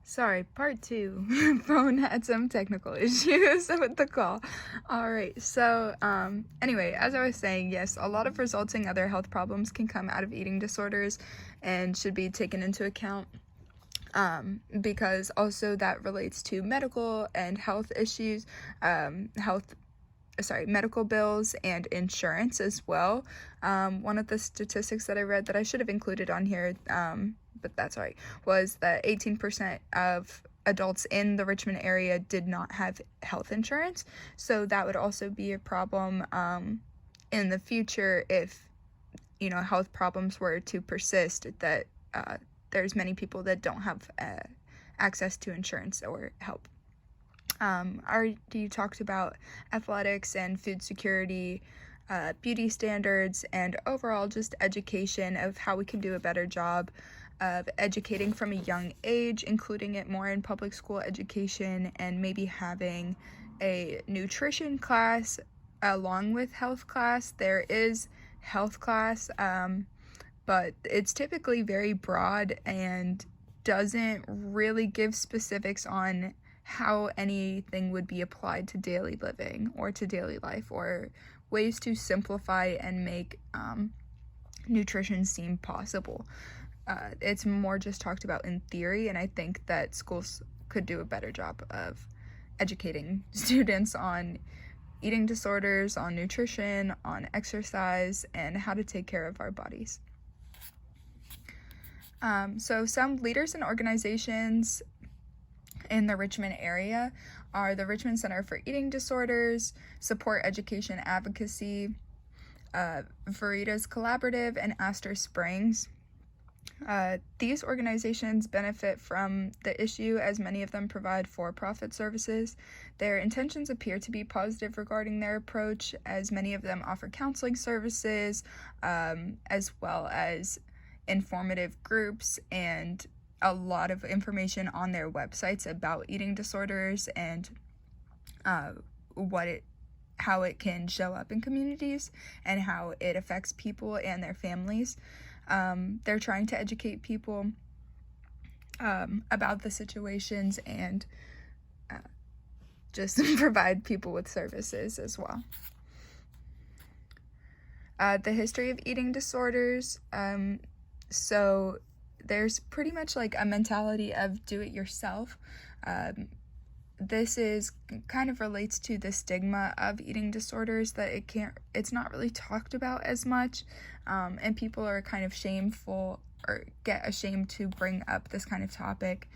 Sorry, part two. Phone had some technical issues with the call. All right, so anyway, as I was saying, yes, a lot of resulting other health problems can come out of eating disorders and should be taken into account, because also that relates to medical and health issues, medical bills and insurance as well. One of the statistics that I read that I should have included on here, but that's all right, was that 18% of adults in the Richmond area did not have health insurance. So that would also be a problem in the future if, health problems were to persist, that there's many people that don't have access to insurance or help. You talked about athletics and food security, beauty standards, and overall just education of how we can do a better job of educating from a young age, including it more in public school education, and maybe having a nutrition class along with health class. There is health class, but it's typically very broad and doesn't really give specifics on how anything would be applied to daily living or to daily life, or ways to simplify and make nutrition seem possible. It's more just talked about in theory, and I think that schools could do a better job of educating students on eating disorders, on nutrition, on exercise, and how to take care of our bodies. So some leaders and organizations in the Richmond area are the Richmond Center for Eating Disorders, Support Education Advocacy, Veritas Collaborative, and Astor Springs. These organizations benefit from the issue as many of them provide for-profit services. Their intentions appear to be positive regarding their approach, as many of them offer counseling services, as well as informative groups and a lot of information on their websites about eating disorders and how it can show up in communities and how it affects people and their families. They're trying to educate people about the situations and just provide people with services as well. The history of eating disorders. So there's pretty much like a mentality of do it yourself. This is kind of relates to the stigma of eating disorders, that it's not really talked about as much, and people are kind of shameful or get ashamed to bring up this kind of topic.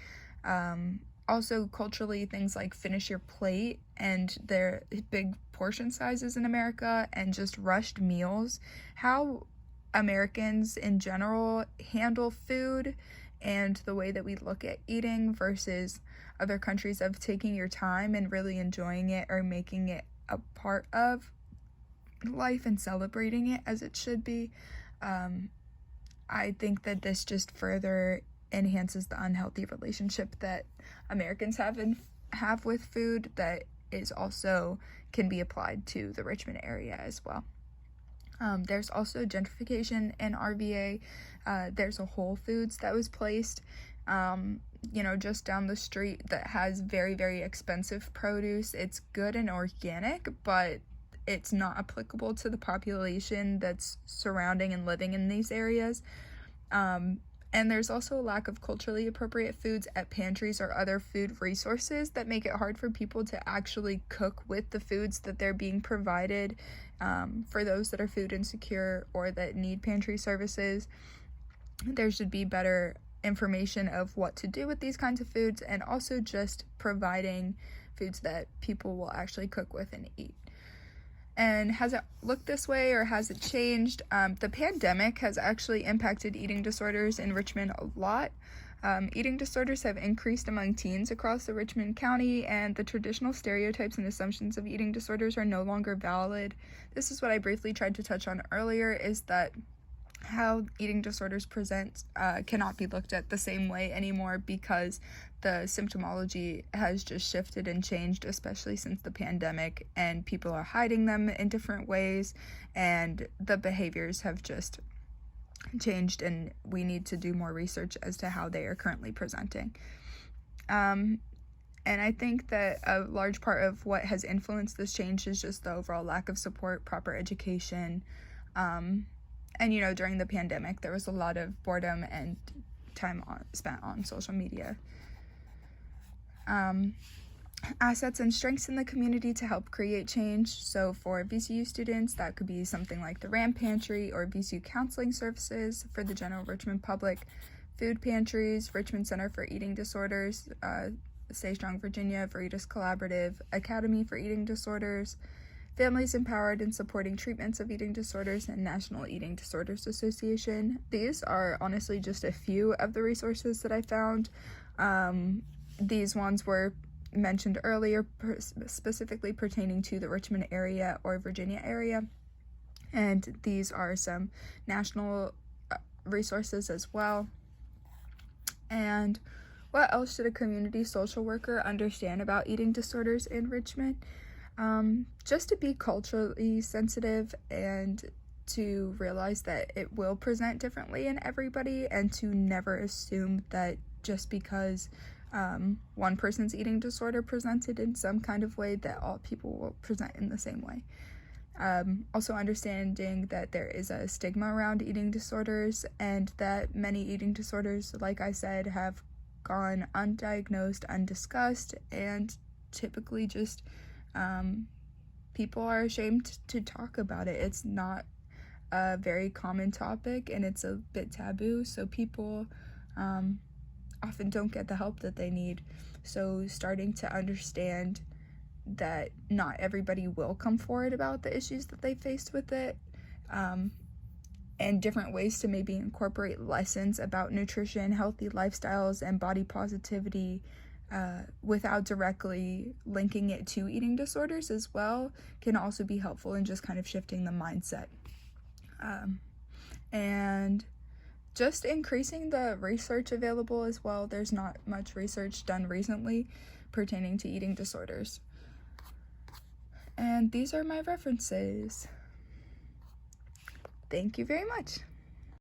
Also culturally, things like finish your plate and their big portion sizes in America and just rushed meals, how Americans in general handle food and the way that we look at eating versus other countries of taking your time and really enjoying it or making it a part of life and celebrating it as it should be. I think that this just further enhances the unhealthy relationship that Americans have with food, that is also can be applied to the Richmond area as well. There's also gentrification in RVA. There's a Whole Foods that was placed, just down the street, that has very, very expensive produce. It's good and organic, but it's not applicable to the population that's surrounding and living in these areas. And there's also a lack of culturally appropriate foods at pantries or other food resources that make it hard for people to actually cook with the foods that they're being provided, for those that are food insecure or that need pantry services. There should be better information of what to do with these kinds of foods, and also just providing foods that people will actually cook with and eat. And has it looked this way, or has it changed? The pandemic has actually impacted eating disorders in Richmond a lot. Eating disorders have increased among teens across the Richmond County, and the traditional stereotypes and assumptions of eating disorders are no longer valid. This is what I briefly tried to touch on earlier, is that how eating disorders present cannot be looked at the same way anymore, because the symptomology has just shifted and changed, especially since the pandemic, and people are hiding them in different ways, and the behaviors have just changed, and we need to do more research as to how they are currently presenting. And I think that a large part of what has influenced this change is just the overall lack of support, proper education. And, during the pandemic, there was a lot of boredom and time spent on social media. Assets and strengths in the community to help create change. So for VCU students, that could be something like the RAM Pantry or VCU counseling services for the general Richmond public, food pantries, Richmond Center for Eating Disorders, Stay Strong Virginia, Veritas Collaborative, Academy for Eating Disorders, Families Empowered in Supporting Treatments of Eating Disorders, and National Eating Disorders Association. These are honestly just a few of the resources that I found. These ones were mentioned earlier, specifically pertaining to the Richmond area or Virginia area, and these are some national resources as well. And what else should a community social worker understand about eating disorders in Richmond? Just to be culturally sensitive and to realize that it will present differently in everybody, and to never assume that just because one person's eating disorder presented in some kind of way that all people will present in the same way. Also understanding that there is a stigma around eating disorders, and that many eating disorders, like I said, have gone undiagnosed, undiscussed, and typically just people are ashamed to talk about it. It's not a very common topic, and it's a bit taboo, so people often don't get the help that they need. So starting to understand that not everybody will come forward about the issues that they faced with it, and different ways to maybe incorporate lessons about nutrition, healthy lifestyles, and body positivity without directly linking it to eating disorders as well, can also be helpful in just kind of shifting the mindset. And just increasing the research available as well. There's not much research done recently pertaining to eating disorders. And these are my references. Thank you very much.